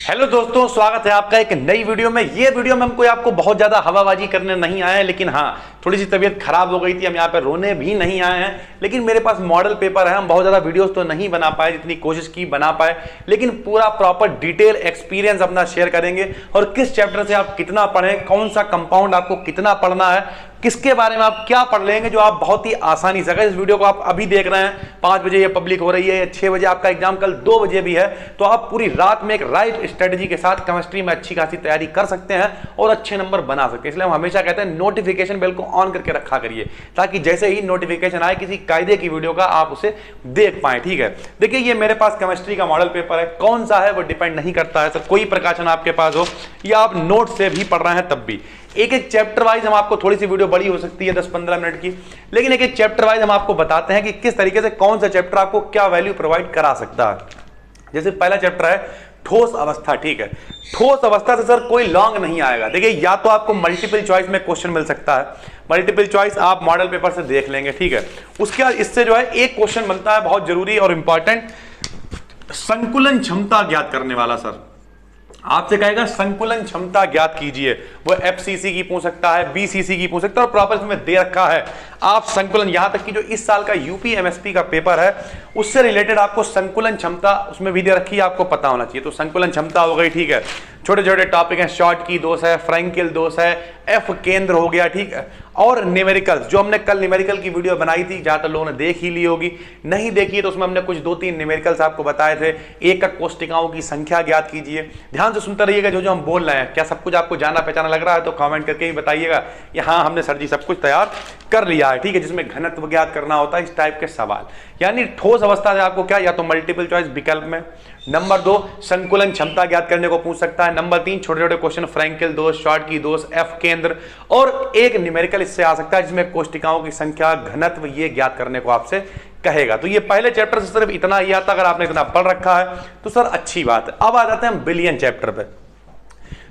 Hello दोस्तों, स्वागत है आपका एक नई वीडियो में। ये वीडियो में हम कोई आपको बहुत ज्यादा हवाबाजी करने नहीं आए हैं, लेकिन हाँ, थोड़ी सी तबीयत खराब हो गई थी। हम यहाँ पे रोने भी नहीं आए हैं, लेकिन मेरे पास मॉडल पेपर है। हम बहुत ज्यादा वीडियोस तो नहीं बना पाए, जितनी कोशिश की बना पाए, लेकिन पूरा प्रॉपर डिटेल एक्सपीरियंस अपना शेयर करेंगे। और किस चैप्टर से आप कितना पढ़ें, कौन सा कंपाउंड आपको कितना पढ़ना है, किसके बारे में आप क्या पढ़ लेंगे, जो आप बहुत ही आसानी से, अगर इस वीडियो को आप अभी देख रहे हैं 5 बजे ये पब्लिक हो रही है, या 6 बजे आपका एग्जाम कल 2 बजे भी है, तो आप पूरी रात में एक राइट स्ट्रेटजी के साथ केमिस्ट्री में अच्छी खासी तैयारी कर सकते हैं और अच्छे नंबर बना सकते हैं। इसलिए हम हमेशा कहते हैं नोटिफिकेशन बेल को ऑन करके रखा करिए, ताकि जैसे ही नोटिफिकेशन आए किसी कायदे की वीडियो का आप उसे देख पाए। ठीक है, देखिए ये मेरे पास केमिस्ट्री का मॉडल पेपर है। कौन सा है वो डिपेंड नहीं करता है सर, कोई प्रकाशन आपके पास हो या आप नोट से भी पढ़ रहे हैं तब भी। एक एक चैप्टर वाइज हम आपको, थोड़ी सी वीडियो बड़ी हो सकती है 10-15 मिनट की, लेकिन एक एक चैप्टर वाइज हम आपको बताते हैं कि किस तरीके से कौन सा चैप्टर आपको क्या वैल्यू प्रोवाइड करा सकता है। जैसे पहला चैप्टर है ठोस अवस्था। ठीक है, ठोस अवस्था से सर कोई लॉन्ग नहीं आएगा। देखिए, या तो आपको मल्टीपल चॉइस में क्वेश्चन मिल सकता है, मल्टीपल चॉइस आप मॉडल पेपर से देख लेंगे। ठीक है, उसके बाद इससे जो है एक क्वेश्चन बनता है बहुत जरूरी और इंपॉर्टेंट, संकुलन क्षमता ज्ञात करने वाला। सर आपसे कहेगा संकुलन क्षमता ज्ञात कीजिए, वो एफसीसी की पूछ सकता है, बीसीसी की पूछ सकता है, और प्रॉपर इसमें दे रखा है आप संकुलन, यहां तक कि जो इस साल का यूपी एमएसपी का पेपर है उससे रिलेटेड आपको संकुलन क्षमता उसमें भी दे रखी है, आपको पता होना चाहिए। तो संकुलन क्षमता हो गई। ठीक है, छोटे छोटे टॉपिक हैं, शॉर्ट की दोष है, फ्रैंकेल दोष है, एफ केंद्र हो गया। ठीक है, और न्यूमेरिकल, जो हमने कल न्यूमेरिकल की वीडियो बनाई थी, ज्यादातर लोगों ने देख ही ली होगी, नहीं देखी है तो उसमें हमने कुछ 2-3 न्यूमेरिकल्स आपको बताए थे। एकक कोष्टिकाओं की संख्या ज्ञात कीजिए। ध्यान से सुनते रहिएगा जो जो हम बोल रहे हैं। क्या सब कुछ आपको जाना पहचाना लग रहा है तो कमेंट करके ही बताइएगा। यहाँ हमने सर जी सब कुछ तैयार कर लिया है। ठीक है, जिसमें घनत्व ज्ञात करना होता है, इस टाइप के सवाल। यानी ठोस अवस्था से आपको क्या, या तो मल्टीपल चॉइस विकल्प में, नंबर 2 संकुलन क्षमता ज्ञात करने को पूछ सकता है, नंबर 3 छोटे छोटे क्वेश्चन फ्रैंकेल दोष, शॉर्ट की दोष, एफ केंद्र, और एक न्यूमेरिकल इससे आ सकता है जिसमें कोष्टिकाओं की संख्या, घनत्व ये ज्ञात करने को आपसे कहेगा। तो ये पहले चैप्टर से सिर्फ इतना ही आता। अगर आपने इतना पढ़ रखा है तो सर अच्छी बात है। अब आ जाते हैं हम बिलियन चैप्टर पे।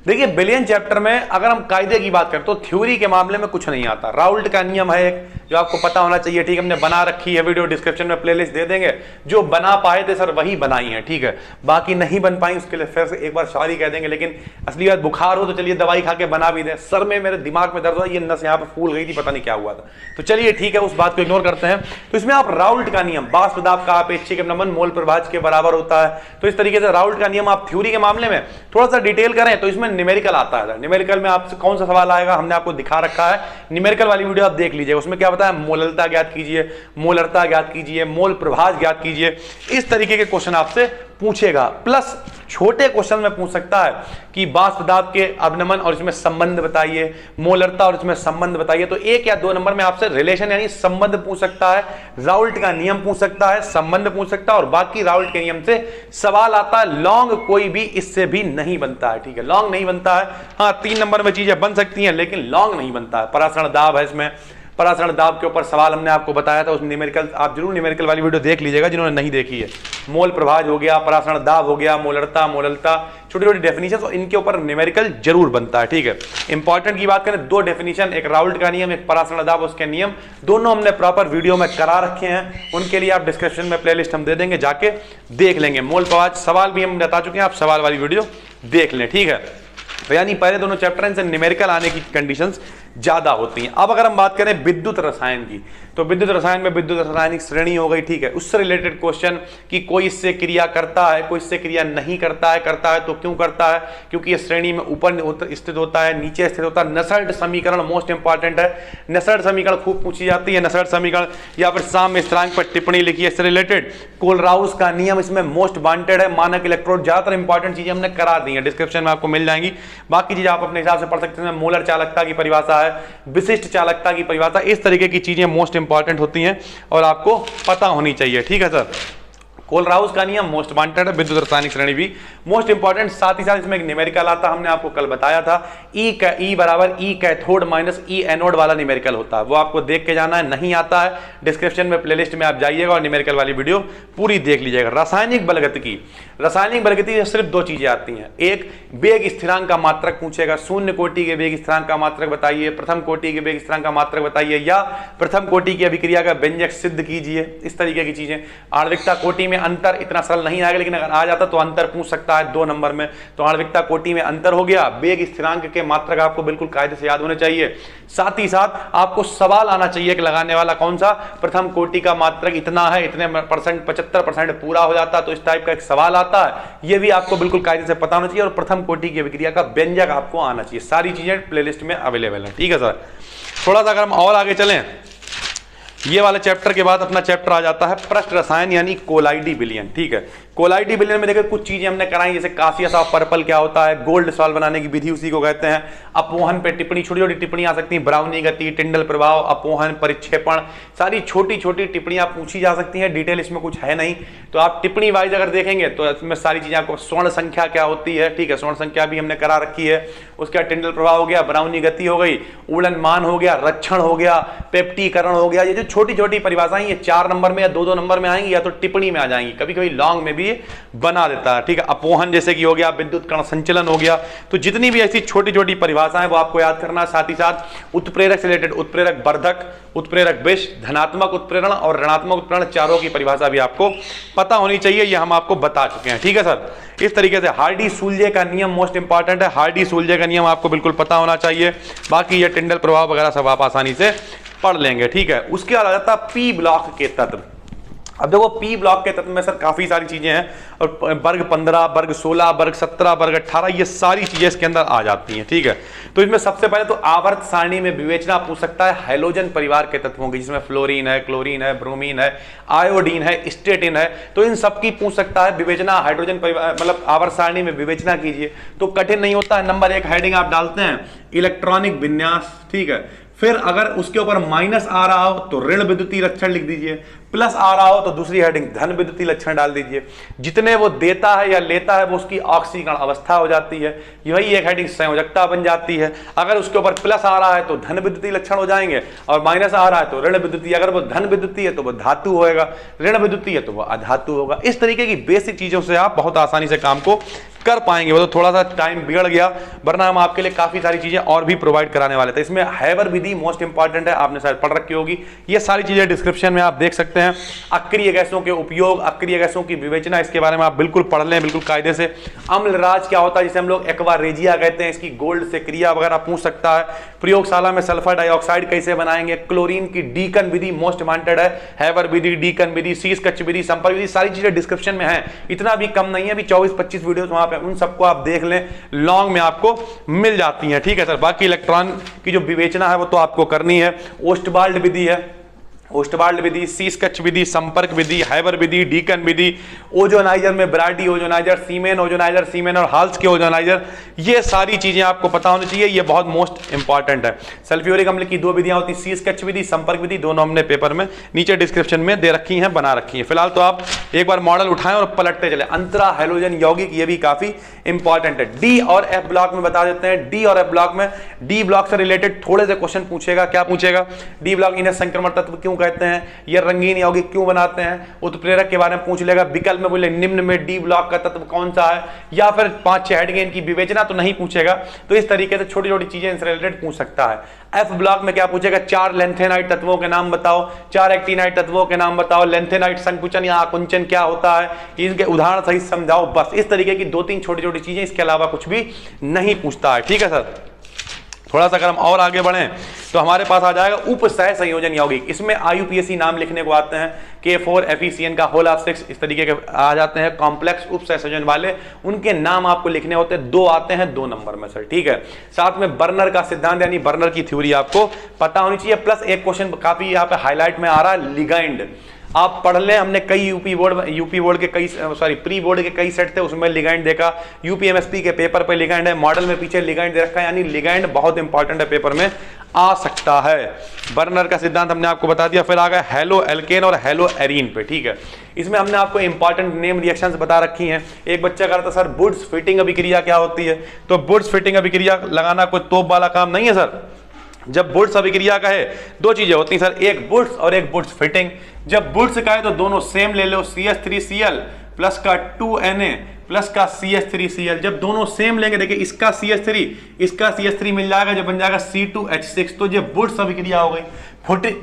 देखिए, बिलियन चैप्टर में अगर हम कायदे की बात करें तो थ्योरी के मामले में कुछ नहीं आता। राउल्ट का नियम है एक, जो आपको पता होना चाहिए। ठीक है, हमने बना रखी है, वीडियो डिस्क्रिप्शन में प्लेलिस्ट दे देंगे। जो बना पाए थे सर वही बनाई है। ठीक है, बाकी नहीं बन पाई उसके लिए फिर से एक बार सॉरी कह देंगे। लेकिन असली बात, बुखार हो तो चलिए दवाई खा के बना भी दें। सर में मेरे दिमाग में दर्द हुआ, ये नस यहाँ पे फूल गई थी, पता नहीं क्या हुआ था, तो चलिए ठीक है, उस बात को इग्नोर करते हैं। तो इसमें आप राउल्ट का नियम, वाष्प दाब का अपेक्षिक अपनमन मोल प्रभाज के बराबर होता है। तो इस तरीके से राउल्ट का नियम आप थ्योरी के मामले में थोड़ा सा डिटेल करें तो इसमें न्यूमेरिकल आता है। न्यूमेरिकल में आपसे कौन सा सवाल आएगा हमने आपको दिखा रखा है। न्यूमेरिकल वाली वीडियो आप देख लीजिए, उसमें क्या बताया, मोललता ज्ञात कीजिए, मोलरता ज्ञात कीजिए, मोल प्रभाज ज्ञात कीजिए, इस तरीके के क्वेश्चन आपसे पूछेगा। प्लस छोटे क्वेश्चन में पूछ सकता है कि वाष्प दाब के अवनमन और इसमें संबंध बताइए, मोलरता और इसमें संबंध बताइए। तो 1 या 2 नंबर में आपसे रिलेशन यानी संबंध पूछ सकता है, राउल्ट का नियम पूछ सकता है, संबंध पूछ सकता है, और बाकी राउल्ट के नियम से सवाल आता है। लॉन्ग कोई भी इससे भी नहीं बनता है। ठीक है, लॉन्ग नहीं बनता है। हाँ, 3 नंबर में चीजें बन सकती हैं, लेकिन लॉन्ग नहीं बनता है। परासरण दाब है, इसमें परासरण दाब के ऊपर सवाल हमने आपको बताया था। उस न्यूमेरिकल आप जरूर न्यूमेरिकल वाली वीडियो देख लीजिएगा जिन्होंने नहीं देखी है। मोल प्रभाज हो गया, परासरण दाब हो गया, मोलरता, मोललता, छोटी छोटी डेफिनेशन, और इनके ऊपर न्यूमेरिकल जरूर बनता है। ठीक है, इंपॉर्टेंट की बात करें, 2 डेफिनेशन, एक राउल्ट का नियम, एक परासरण दाब उसके नियम, दोनों हमने प्रॉपर वीडियो में करा रखे हैं। उनके लिए आप डिस्क्रिप्शन में प्लेलिस्ट हम दे देंगे, जाके देख लेंगे। मोल प्रभाज सवाल भी हम बता चुके हैं, आप सवाल वाली वीडियो देख लें। ठीक है, तो यानी पहले दोनों चैप्टर इनसे न्यूमेरिकल आने की कंडीशंस ज्यादा होती हैं। अब अगर हम बात करें विद्युत रसायन की, तो विद्युत रसायन में विद्युत रासायनिक श्रेणी हो गई। ठीक है, उससे रिलेटेड क्वेश्चन कि कोई इससे क्रिया करता है, कोई इससे क्रिया नहीं करता है, करता है तो क्यों करता है, क्योंकि ये श्रेणी में ऊपर स्थित होता है, नीचे स्थित होता है। नसल्ट समीकरण मोस्ट इंपॉर्टेंट है। नसल्ट समीकरण खूब पूछी जाती है, नसल्ट समीकरण, या फिर साम्य स्थिरांक पर टिप्पणी लिखी, इससे रिलेटेड कोलराउस का नियम इसमें मोस्ट वांटेड है। मानक इलेक्ट्रोड, ज्यादातर इंपॉर्टेंट चीजें हमने करा दी है, डिस्क्रिप्शन में आपको मिल जाएंगी। बाकी चीजें आप अपने हिसाब से पढ़ सकते हैं। मोलर चालकता की परिभाषा है, विशिष्ट चालकता की परिभाषा, इस तरीके की चीजें मोस्ट इंपॉर्टेंट होती हैं और आपको पता होनी चाहिए। ठीक है सर, कोलराउस का नियम मोस्ट वांटेड है, विद्युत रासायनिक श्रेणी भी मोस्ट इंपॉर्टेंट। साथ ही साथ इसमें एक न्यूमेरिकल आता, हमने आपको कल बताया था, ई बराबर ई कैथोड माइनस ई एनोड वाला न्यूमेरिकल होता है, वो आपको देख के जाना है। नहीं आता है, डिस्क्रिप्शन में प्लेलिस्ट में आप जाइएगा और न्यूमेरिकल वाली वीडियो पूरी देख लीजिएगा। रासायनिक बलगतिकी, रासायनिक बलगतिकी से सिर्फ 2 चीजें आती हैं। एक, वेग स्थिरांक का मात्रक पूछेगा, शून्य कोटि के वेग स्थिरांक का मात्रक बताइए, प्रथम कोटि के वेग स्थिरांक का मात्रक बताइए, या प्रथम कोटि की अभिक्रिया का व्यंजक सिद्ध कीजिए, इस तरीके की चीजें। आणविकता कोटि में में अंतर इतना सरल नहीं आएगा, लेकिन अगर आ जाता तो अंतर पूछ सकता है 2 नंबर में। तो आणविकता कोटि में अंतर हो गया, वेग स्थिरांक के मात्रक आपको बिल्कुल कायदे से याद होने चाहिए। साथ ही साथ आपको सवाल आना चाहिए कि लगाने वाला कौन सा, प्रथम कोटि का मात्रक इतना है, इतने परसेंट 75% पूरा हो जाता है, तो इस टाइप का एक सवाल आता है, ये भी आपको बिल्कुल कायदे से पता होना चाहिए। और प्रथम कोटि की अभिक्रिया का व्यंजक आपको आना चाहिए। सारी चीजें प्लेलिस्ट में अवेलेबल है, ठीक है सर। थोड़ा सा अगर हम और आगे चलें, ये वाले चैप्टर के बाद अपना चैप्टर आ जाता है पृष्ठ रसायन यानी कोलाइडी विलयन, ठीक है। कोलाइडी विलयन में देखिए कुछ चीजें हमने कराई, जैसे कासियस ऑफ पर्पल क्या होता है, गोल्ड सॉल्व बनाने की विधि उसी को कहते हैं, अपोहन पे टिप्पणी, छोटी छोटी टिप्पणी आ सकती है, ब्राउनी गति, टिंडल प्रभाव, अपोहन, परिक्षेपण, सारी छोटी छोटी टिप्पणियां पूछी जा सकती हैं। डिटेल इसमें कुछ है नहीं, तो आप टिप्पणी वाइज अगर देखेंगे तो इसमें सारी चीजें आपको, स्वर्ण संख्या क्या होती है, ठीक है, स्वर्ण संख्या भी हमने करा रखी है, उसका टिंडल प्रभाव हो गया, ब्राउनी गति हो गई, उड़न मान हो गया, रक्षण हो गया, पेप्टीकरण हो गया। ये जो छोटी छोटी परिभाषाएं ये 4 नंबर में या 2-2 नंबर में आएंगी, या तो टिप्पणी में आ जाएंगी, कभी कभी लॉन्ग में भी बना देता है, ठीक है। अपोहन जैसे कि हो गया, विद्युत कण संचलन हो गया, तो जितनी भी ऐसी छोटी छोटी परिभाषाएं वो आपको याद करना। साथ ही साथ उत्प्रेरक से रिलेटेड, उत्प्रेरक वर्धक, उत्प्रेरक विष, धनात्मक उत्प्रेरण और ऋणात्मक उत्प्रेरण, चारों की परिभाषा भी आपको पता होनी चाहिए, ये हम आपको बता चुके हैं, ठीक है सर। इस तरीके से हार्डी-सूल्जे का नियम मोस्ट इंपॉर्टेंट है, हार्डी-सूल्जे का नियम आपको बिल्कुल पता होना चाहिए। बाकी ये टिंडल प्रभाव वगैरह सब आप आसानी से पढ़ लेंगे, ठीक है। उसके बाद आ जाता है पी ब्लॉक के तत्व। अब देखो पी ब्लॉक के तत्व में सर काफी सारी चीजें हैं, और वर्ग 15, वर्ग 16, वर्ग 17, वर्ग 18, ये सारी चीजें इसके अंदर आ जाती हैं, ठीक है। तो इसमें सबसे पहले तो आवर्त सारणी में विवेचना पूछ सकता है हैलोजन परिवार के तत्वों की, जिसमें फ्लोरीन है, क्लोरीन है, ब्रोमीन है, आयोडीन है, स्टेटिन है, तो इन सब की पूछ सकता है विवेचना। हाइड्रोजन परिवार मतलब आवर्त सारणी में विवेचना कीजिए, तो कठिन नहीं होता है। नंबर 1 हेडिंग आप डालते हैं इलेक्ट्रॉनिक विन्यास, ठीक है। फिर अगर उसके ऊपर माइनस आ रहा हो तो ऋण विद्युतीय लक्षण लिख दीजिए, प्लस आ रहा हो तो दूसरी हेडिंग धन विद्युतीय लक्षण डाल दीजिए। जितने वो देता है या लेता है वो उसकी ऑक्सीकरण अवस्था हो जाती है, यही एक हेडिंग संयोजकता बन जाती है। अगर उसके ऊपर प्लस आ रहा है तो धन विद्युतीय लक्षण हो जाएंगे, और माइनस आ रहा है तो ऋण विद्युतीय। अगर वो धन विद्युतीय है तो वो धातु होगा, ऋण विद्युतीय है तो वो अधातु होगा। इस तरीके की बेसिक चीजों से आप बहुत आसानी से काम को कर पाएंगे। वो तो थोड़ा सा टाइम बिगड़ गया, वरना हम आपके लिए काफी सारी चीजें और भी प्रोवाइड कराने वाले थे। इसमें हैबर विधि मोस्ट इंपॉर्टेंट है, आपने शायद पढ़ रखी होगी। ये सारी चीजें डिस्क्रिप्शन में आप देख सकते हैं। अक्रिय गैसों के उपयोग, अक्रिय गैसों की विवेचना, इसके बारे में आप बिल्कुल पढ़ लें बिल्कुल कायदे से। अम्लराज क्या होता है, जिसे हम लोग एक्वारेजिया कहते हैं, इसकी गोल्ड से क्रिया वगैरह पूछ सकता है। प्रयोगशाला में सल्फर डाइऑक्साइड कैसे बनाएंगे, क्लोरीन की डीकन विधि मोस्ट वांटेड है, हैबर विधि, डीकन विधि, शीश कक्ष विधि, संपर्क विधि, सारी चीजें डिस्क्रिप्शन में है। इतना भी कम नहीं है, अभी 24-25 वीडियोस वहां पे, उन सबको आप देख लें, लॉन्ग में आपको मिल जाती हैं, ठीक है सर। बाकी इलेक्ट्रॉन की जो विवेचना है वो तो आपको करनी है। ओस्टवाल्ड विधि है, ओस्टवाल्ड विधि, शीश कक्ष विधि, संपर्क विधि, हैबर विधि, डीकन विधि, ओजोनाइजर में ब्राडी ओजोनाइजर, सीमेन ओजोनाइजर, सीमेन और हाल्स के ओजोनाइजर, ये सारी चीजें आपको पता होनी चाहिए, ये बहुत मोस्ट इंपॉर्टेंट है। सल्फ्यूरिक अम्ल की 2 विधियां होती, शीश कक्ष विधि, संपर्क विधि, दोनों हमने पेपर में नीचे डिस्क्रिप्शन में दे रखी हैं, बना रखी हैं। फिलहाल तो आप एक बार मॉडल उठाएं और पलटते चले। अंतरा हैलोजन यौगिक, ये भी काफी इंपॉर्टेंट है। डी और एफ ब्लॉक में बता देते हैं। डी और एफ ब्लॉक में, डी ब्लॉक से रिलेटेड थोड़े से क्वेश्चन पूछेगा। क्या पूछेगा, डी ब्लॉक इन्हें संक्रमण तत्व क्यों कहते हैं, ये रंगीन यौगिक क्यों बनाते हैं, उत्प्रेरक के बारे में पूछ लेगा। विकल्प में बोले निम्न में डी ब्लॉक का तत्व कौन सा है, या फिर 5-6 हेडिंग, इनकी विवेचना तो नहीं पूछेगा। तो इस तरीके से छोटी छोटी चीजें इनसे रिलेटेड पूछ सकता है। एफ ब्लॉक में क्या पूछेगा, 4 लेंथेनाइट तत्वों के नाम बताओ, 4 एक्टिनाइट तत्वों के नाम बताओ, लेंथेनाइट संकुचन या आकुंचन क्या होता है, इनके उदाहरण सहित समझाओ। बस इस तरीके की 2-3 छोटी छोटी चीजें, इसके अलावा कुछ भी नहीं पूछता है, ठीक है सर। थोड़ा सा अगर हम और आगे बढ़ें तो हमारे पास आ जाएगा उप सह संयोजन यौगिक। इसमें IUPAC नाम लिखने को आते हैं, K4FeCN का होल ऑफ 6, इस तरीके के आ जाते हैं कॉम्प्लेक्स उप सह संयोजन वाले। उनके नाम आपको लिखने होते हैं, 2 आते हैं 2 नंबर में सर, ठीक है। साथ में बर्नर का सिद्धांत यानी बर्नर की थ्योरी आपको पता होनी चाहिए। प्लस एक क्वेश्चन काफी यहाँ पे हाईलाइट में आ रहा है, लिगैंड। आप पढ़ लें, हमने कई यूपी बोर्ड के कई प्री बोर्ड के कई सेट थे, उसमें लिगैंड देखा। UPMSP के पेपर पे लिगैंड है, मॉडल में पीछे लिगैंड दे रखा है, यानी लिगैंड बहुत इंपॉर्टेंट है, पेपर में आ सकता है। बर्नर का सिद्धांत हमने आपको बता दिया। फिर आ गया हेलो एल्केन और हेलो एरीन पे, ठीक है। इसमें हमने आपको इंपॉर्टेंट नेम रिएक्शंस बता रखी हैं। एक बच्चा कह रहा था सर वुड्स फिटिंग अभिक्रिया क्या होती है, तो वुड्स फिटिंग अभिक्रिया लगाना कोई तोप वाला काम नहीं है सर। जब वुड्स अभिक्रिया का है, 2 चीजें होती हैं सर, एक वुड्स और एक वुड्स फिटिंग। जब वुड्स का है तो दोनों सेम ले लो, CH3Cl प्लस का 2Na प्लस का CH3Cl। जब दोनों सेम लेंगे, देखिए इसका CH3 इसका CH3 मिल जाएगा, जब बन जाएगा C2H6, तो ये वुड्स अभिक्रिया हो गई।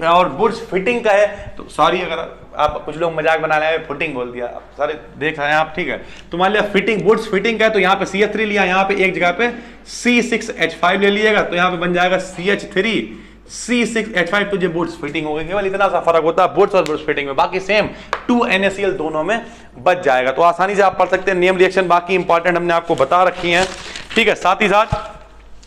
और वुड्स फिटिंग का है तो सॉरी, अगर आप कुछ लोग मजाक बना रहे हैं, फुटिंग बोल दिया, आप सारे देख रहे हैं आप, ठीक है। तो मान लिया फिटिंग, वुड्स फिटिंग का है, तो यहाँ पे CH3 लिया, यहाँ पे एक जगह पे C6H5 ले लीजिएगा, तो यहाँ पे बन जाएगा CH3 C6H5, तो ये वुड्स फिटिंग हो गई। केवल इतना सा फर्क होता है वुड्स और वुड्स फिटिंग में, बाकी सेम 2NaCl दोनों में बच जाएगा। तो आसानी से आप पढ़ सकते हैं नेम रिएक्शन, बाकी इंपॉर्टेंट हमने आपको बता रखी है, ठीक है। साथ ही साथ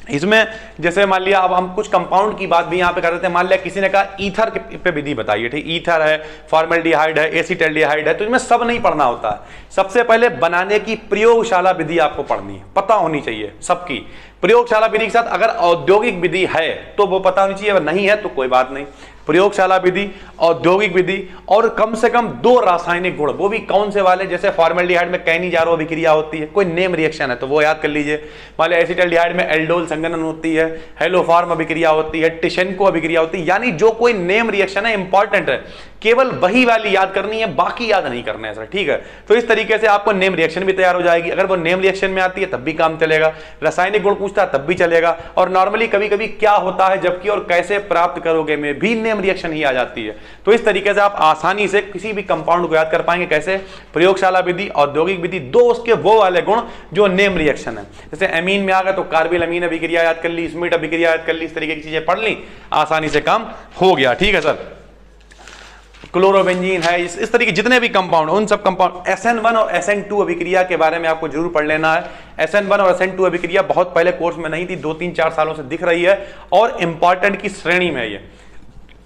इसमें जैसे मान लिया अब हम कुछ कंपाउंड की बात भी यहाँ पे कर रहे थे, मान लिया किसी ने कहा ईथर पे विधि बताइए, ठीक, ईथर है, फॉर्मल्डिहाइड है, एसिटाल्डिहाइड है, तो इसमें सब नहीं पढ़ना होता है। सबसे पहले बनाने की प्रयोगशाला विधि आपको पढ़नी है, पता होनी चाहिए सबकी। प्रयोगशाला विधि के साथ अगर औद्योगिक विधि है तो वो पता होनी चाहिए, अगर नहीं है तो कोई बात नहीं। प्रयोगशाला विधि, औद्योगिक विधि, और कम से कम 2 रासायनिक गुण, वो भी कौन से वाले, जैसे फॉर्मल्डिहाइड में कैनिजारो अभिक्रिया होती है, कोई नेम रिएक्शन है तो वो याद कर लीजिए। मान लिया एसिटाल्डिहाइड में एल्डोल संघनन होती है, हेलोफॉर्म अभिक्रिया होती है, टिशेनको अभिक्रिया होती है, यानी जो कोई नेम रिएक्शन है इंपॉर्टेंट है, केवल वही वाली याद करनी है, बाकी याद नहीं करना है सर, ठीक है। तो इस तरीके से आपको नेम रिएक्शन भी तैयार हो जाएगी। अगर वो नेम रिएक्शन में आती है तब भी काम चलेगा, रासायनिक गुण पूछता है तब भी चलेगा, और नॉर्मली कभी कभी क्या होता है जबकि और कैसे प्राप्त करोगे में भी नेम रिएक्शन ही आ जाती है। तो इस तरीके से आप आसानी से किसी भी कंपाउंड को याद कर पाएंगे। कैसे? प्रयोगशाला विधि, औद्योगिक विधि, 2 उसके वो वाले गुण जो नेम रिएक्शन है। जैसे एमीन में आ गया तो कार्बिल अमीन अभिक्रिया याद कर ली, स्मिट अभिक्रिया याद कर ली, इस तरीके की चीजें पढ़ ली, आसानी से काम हो गया, ठीक है सर। क्लोरोबेंजीन है, इस तरीके जितने भी कंपाउंड, उन सब कंपाउंड, SN1 और SN2 अभिक्रिया के बारे में आपको जरूर पढ़ लेना है। SN1 और SN2 अभिक्रिया बहुत पहले कोर्स में नहीं थी, 2-3-4 सालों से दिख रही है और इंपॉर्टेंट की श्रेणी में है ये।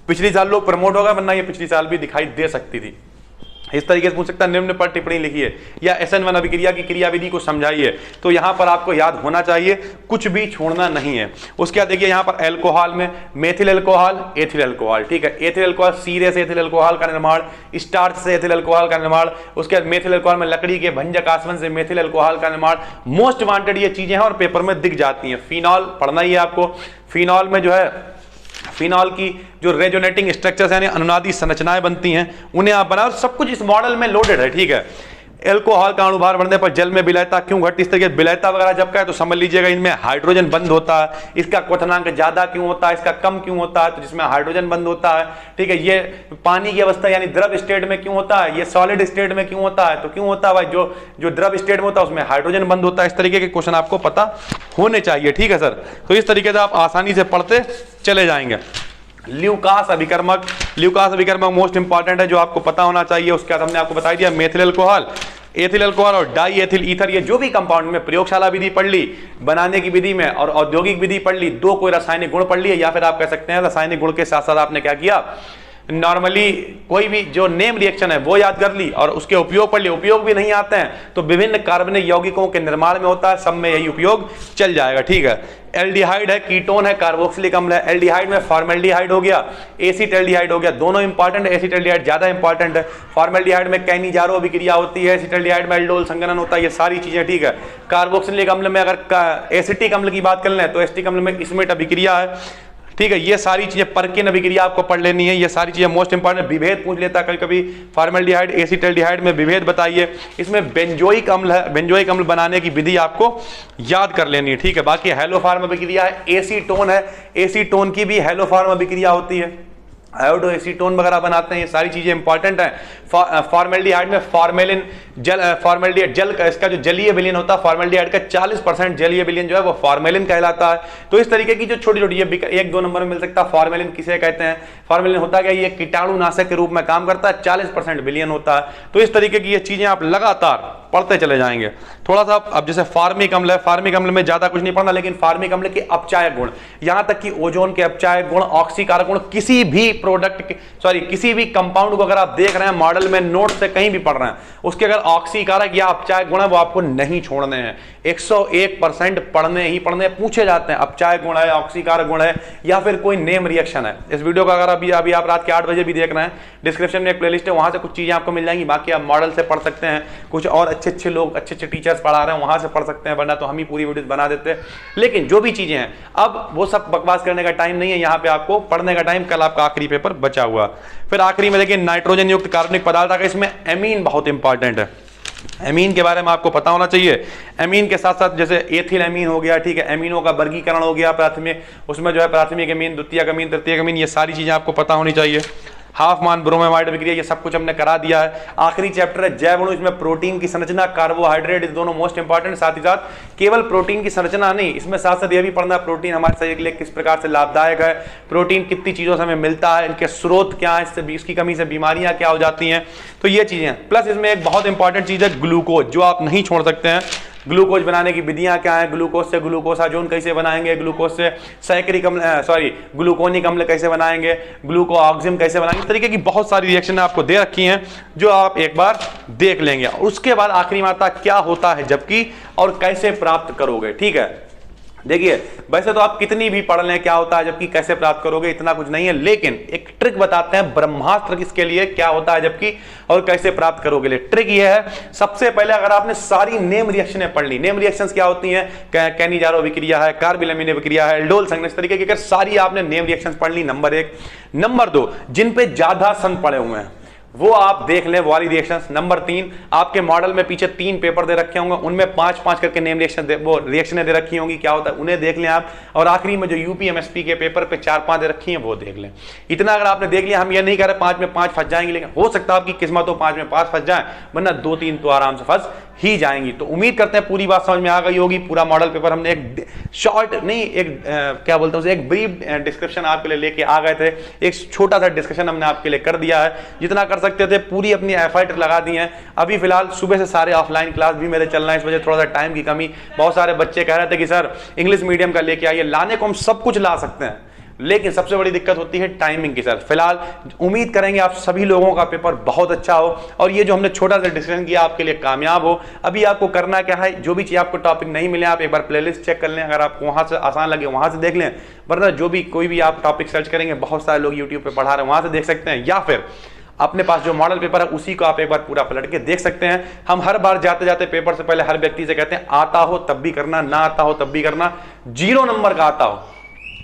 पिछली साल लोग प्रमोट होगा, वरना ये पिछली साल भी दिखाई दे सकती थी। इस तरीके से पूछ सकता है, निम्न पर टिप्पणी लिखिए या SN1 अभिक्रिया की क्रियाविधि को समझाइए। तो यहां पर आपको याद होना चाहिए, कुछ भी छोड़ना नहीं है। उसके बाद देखिए यहां पर अल्कोहल में मेथिल अल्कोहल, एथिल अल्कोहल, ठीक है। एथिल अल्कोहल सीरे से एथिल अल्कोहल का निर्माण, स्टार्च से एथिल अल्कोहल का निर्माण। उसके बाद मेथिल अल्कोहल में लकड़ी के भंजक आसवन से मेथिल अल्कोहल का निर्माण। मोस्ट वांटेड ये चीजें हैं और पेपर में दिख जाती हैं। फिनॉल पढ़ना ही है आपको। फिनॉल में जो है, फिनॉल की जो रेजोनेटिंग स्ट्रक्चर्स यानी अनुनादी संरचनाएं बनती हैं, उन्हें आप बनाओ। सब कुछ इस मॉडल में लोडेड है, ठीक है। एल्कोहल का अणुभार बढ़ने पर जल में विलयता क्यों घटती, इस तरीके विलयता वगैरह जब का है तो समझ लीजिएगा इनमें हाइड्रोजन बंद होता है। इसका क्वथनांक ज्यादा क्यों होता है, इसका कम क्यों होता है, तो जिसमें हाइड्रोजन बंद होता है, ठीक है। ये पानी की अवस्था यानी द्रव स्टेट में क्यों होता है, ये सॉलिड स्टेट में क्यों होता है, तो क्यों होता है भाई, जो द्रव स्टेट में होता है उसमें हाइड्रोजन बंद होता है। इस तरीके के क्वेश्चन आपको पता होने चाहिए, ठीक है सर। तो इस तरीके से आप आसानी से पढ़ते चले जाएंगे। ल्यूकास अभिकर्मक, ल्यूकास अभिकर्मक मोस्ट इंपॉर्टेंट है, जो आपको पता होना चाहिए। उसके बाद हमने आपको बता दिया मेथिल अल्कोहल, एथिल अल्कोहल और डाई एथिल ईथर, ये जो भी कंपाउंड में प्रयोगशाला विधि पढ़ ली, बनाने की विधि में और औद्योगिक विधि पढ़ ली, 2 कोई रासायनिक गुण पढ़ लिए, या फिर आप कह सकते हैं रासायनिक गुण के साथ साथ आपने क्या किया, नॉर्मली कोई भी जो नेम रिएक्शन है वो याद कर ली और उसके उपयोग पढ़ लिए। उपयोग भी नहीं आते हैं तो विभिन्न कार्बनिक यौगिकों के निर्माण में होता है, सब में यही उपयोग चल जाएगा, ठीक है। एल्डिहाइड है, कीटोन है, कार्बोक्सिलिक अम्ल है। एल्डिहाइड में फॉर्मल्डिहाइड हो गया, एसिटाल्डिहाइड हो गया, दोनों इंपॉर्टेंट है। एसिटाल्डिहाइड ज्यादा इंपॉर्टेंट है। फॉर्मल्डिहाइड में कैनिजारो अभिक्रिया होती है, एसिटाल्डिहाइड में एल्डोल संघनन होता है, ये सारी चीजें, ठीक है। कार्बोक्सिलिक अम्ल में अगर एसिटिक अम्ल की बात कर लें तो एसिटिक अम्ल में स्मिट अभिक्रिया है, ठीक है। ये सारी चीजें परकिन अभिक्रिया आपको पढ़ लेनी है, ये सारी चीजें मोस्ट इंपॉर्टेंट। विभेद पूछ लेता है कभी कभी, फॉर्मल्डिहाइड एसिटाल्डिहाइड में विभेद बताइए। इसमें बेंजोइक अम्ल है, बेंजोइक अम्ल बनाने की विधि आपको याद कर लेनी है, ठीक है। बाकी हेलोफॉर्म अभिक्रिया है, एसीटोन है, एसीटोन की भी हेलोफॉर्म अभिक्रिया होती है, आयोडो एसीटोन वगैरह बनाते हैं, ये सारी चीजें इंपॉर्टेंट है। फॉर्मल्डिहाइड में फॉर्मेलिन जल, फॉर्मल्डिहाइड जल का, इसका जो जलीय विलयन होता है फॉर्मल्डिहाइड का 40% जलीय विलयन जो है वो फॉर्मेलिन कहलाता है। तो इस तरीके की जो छोटी छोटी, ये 1-2 नंबर में मिल सकता है। फॉर्मेलिन किसे कहते हैं, फॉर्मेलिन होता क्या, ये कीटाणुनाशक के रूप में काम करता है, 40% विलयन होता है। तो इस तरीके की ये चीजें आप लगातार पढ़ते चले जाएंगे। थोड़ा सा अब जैसे फार्मिक अम्ल है, फार्मिक अम्ल में ज्यादा कुछ नहीं पढ़ना, लेकिन फार्मिक अम्ल के अपचायक गुण, यहां तक कि ओजोन के अपचायक गुण, ऑक्सीकारक गुण, किसी भी प्रोडक्ट किसी भी कंपाउंड को अगर आप देख रहे हैं मॉडल में, नोट से कहीं भी पढ़ रहे हैं, उसके अगर ऑक्सीकारक या अपचायक गुण है वो आपको नहीं छोड़ने हैं। 101% पढ़ने ही पढ़ने, पूछे जाते हैं अपचायक गुण है, ऑक्सीकारक गुण है, या फिर कोई नेम रिएक्शन है। इस वीडियो का अगर अभी आप रात के 8 बजे भी देख रहे हैं, डिस्क्रिप्शन में एक प्लेलिस्ट है, वहां से कुछ चीजें आपको मिल जाएंगी। बाकी आप मॉडल से पढ़ सकते हैं, कुछ और अच्छे लोग, अच्छे टीचर्स पढ़ा रहे हैं, वहां से पढ़ सकते हैं, वरना तो हम ही पूरी वीडियो बना देते हैं। लेकिन जो भी चीजें हैं, अब वो सब बकवास करने का टाइम नहीं है, यहाँ पे आपको पढ़ने का टाइम, कल आपका आखिरी पेपर बचा हुआ। फिर आखिरी में देखिए नाइट्रोजन युक्त कार्बनिक पदार्थ का, इसमें एमीन बहुत इंपॉर्टेंट है। एमीन के बारे में आपको पता होना चाहिए। एमीन के साथ साथ जैसे एथिल एमीन हो गया, ठीक है, एमीनों का वर्गीकरण हो गया प्राथमिक, उसमें जो है प्राथमिक एमीन, द्वितीयक एमीन, तृतीयक एमीन, ये सारी चीजें आपको पता होनी चाहिए। हाफ मान ब्रोमाइड विक्रिया, ये सब कुछ हमने करा दिया है। आखिरी चैप्टर है जैव अणु, इसमें प्रोटीन की संरचना, कार्बोहाइड्रेट, दोनों मोस्ट इंपॉर्टेंट। साथ ही साथ केवल प्रोटीन की संरचना नहीं, इसमें साथ साथ ये भी पढ़ना प्रोटीन हमारे शरीर के लिए किस प्रकार से लाभदायक है, प्रोटीन कितनी चीजों से हमें मिलता है, इनके स्रोत क्या है, इससे इसकी कमी से बीमारियां क्या हो जाती हैं, तो ये चीजें। प्लस इसमें एक बहुत इंपॉर्टेंट चीज है ग्लूकोज, जो आप नहीं छोड़ सकते हैं। ग्लूकोज बनाने की विधियां क्या हैं, ग्लूकोज से ग्लूकोसाजोन कैसे बनाएंगे, ग्लूकोज से सैकरिक अम्ल ग्लूकोनिक अम्ल कैसे बनाएंगे, ग्लूकोऑक्सिम कैसे बनाएंगे, इस तरीके की बहुत सारी रिएक्शन आपको दे रखी हैं जो आप एक बार देख लेंगे। उसके बाद आखिरी मात्रा क्या होता है जबकि, और कैसे प्राप्त करोगे। ठीक है, देखिए वैसे तो आप कितनी भी पढ़ लें क्या होता है जबकि कैसे प्राप्त करोगे, इतना कुछ नहीं है, लेकिन एक ट्रिक बताते हैं ब्रह्मास्त्र किसके लिए, क्या होता है जबकि और कैसे प्राप्त करोगे। ट्रिक ये है, सबसे पहले अगर आपने सारी नेम रिएक्शनें पढ़ ली, नेम रिएक्शंस क्या होती हैं, कैनिजारो विक्रिया है, कार्बिलैमिने विक्रिया है, एल्डोल संघनन, इस तरीके की अगर सारी आपने नेम रिएक्शंस पढ़ ली, नंबर 1। नंबर 2, जिन पे ज्यादा संत पड़े हुए हैं वो आप देख लें, वो वाली रिएक्शंस। नंबर 3, आपके मॉडल में पीछे 3 पेपर दे रखे होंगे, उनमें 5-5 करके नेम रिएक्शन वो रिएक्शनें दे रखी होंगी, क्या होता है उन्हें देख लें आप। और आखिरी में जो यूपीएमएसपी के पेपर पे 4-5 दे रखी हैं वो देख लें। इतना अगर आपने देख लिया, हम ये नहीं कह रहे 5 में 5 फंस जाएंगे, लेकिन हो सकता है आपकी किस्मत हो 5 में 5 फंस जाए, वरना 2-3 तो आराम से फंस ही जाएंगी। तो उम्मीद करते हैं पूरी बात समझ में आ गई होगी। पूरा मॉडल पेपर हमने एक शॉर्ट नहीं, एक क्या बोलते हैं उसे, एक ब्रीफ डिस्क्रिप्शन आपके लिए लेके आ गए थे, एक छोटा सा डिस्कशन हमने आपके लिए कर दिया है, जितना कर सकते थे पूरी अपनी एफर्ट लगा दी हैं। अभी फिलहाल सुबह से सारे ऑफलाइन क्लास भी मेरे चल रहे हैं, इस वजह थोड़ा सा टाइम की कमी। बहुत सारे बच्चे कह रहे थे कि सर इंग्लिश मीडियम का लेके आइए, लाने को हम सब कुछ ला सकते हैं, लेकिन सबसे बड़ी दिक्कत होती है टाइमिंग की। सर फिलहाल उम्मीद करेंगे आप सभी लोगों का पेपर बहुत अच्छा हो, और ये जो हमने छोटा सा डिस्कशन किया आपके लिए कामयाब हो। अभी आपको करना क्या है, जो भी चीज आपको टॉपिक नहीं मिले आप एक बार प्लेलिस्ट चेक कर लें, अगर आपको वहां से आसान लगे वहां से देख लें, वरना जो भी कोई भी आप टॉपिक सर्च करेंगे, बहुत सारे लोग यूट्यूब पे पढ़ा रहे हैं, वहां से देख सकते हैं, या फिर अपने पास जो मॉडल पेपर है उसी को आप एक बार पूरा पलट के देख सकते हैं। हम हर बार जाते जाते पेपर से पहले हर व्यक्ति से कहते हैं, आता हो तब भी करना, ना आता हो तब भी करना, 0 नंबर का आता हो,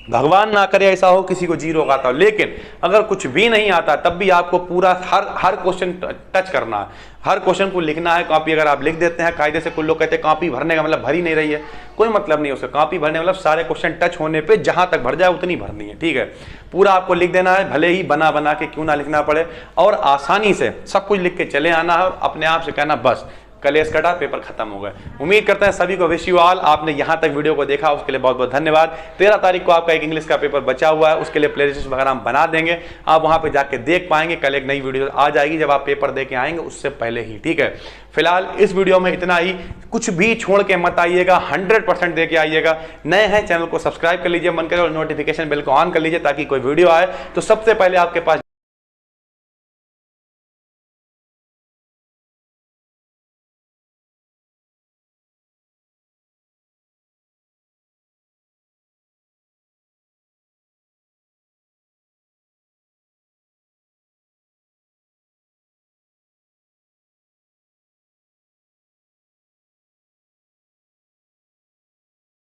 भगवान ना करे ऐसा हो किसी को 0 का आता हो, लेकिन अगर कुछ भी नहीं आता तब भी आपको पूरा हर क्वेश्चन टच करना है, हर क्वेश्चन को लिखना है। कॉपी अगर आप लिख देते हैं कायदे से, कुछ लोग कहते हैं कॉपी भरने का मतलब भर ही नहीं रही है, कोई मतलब नहीं है उसका। कॉपी भरने मतलब सारे क्वेश्चन टच होने पे जहां तक भर जाए उतनी भरनी है, ठीक है। पूरा आपको लिख देना है, भले ही बना बना के क्यों ना लिखना पड़े, और आसानी से सब कुछ लिख के चले आना है। अपने आप से कहना बस कलेश कटा, पेपर खत्म हो गए। उम्मीद करते हैं सभी को, विश यू ऑल। आपने यहां तक वीडियो को देखा उसके लिए बहुत बहुत धन्यवाद। 13 तारीख को आपका एक इंग्लिश का पेपर बचा हुआ है, उसके लिए प्लेलिस्ट वगैरह हम बना देंगे, आप वहां पे जाके देख पाएंगे। कल एक नई वीडियो आ जाएगी जब आप पेपर दे के आएंगे, उससे पहले ही, ठीक है। फिलहाल इस वीडियो में इतना ही, कुछ भी छोड़ के मत आइएगा, 100% दे के आइएगा। नए हैं चैनल को सब्सक्राइब कर लीजिए, मन करे और नोटिफिकेशन बेल को ऑन कर लीजिए, ताकि कोई वीडियो आए तो सबसे पहले आपके पास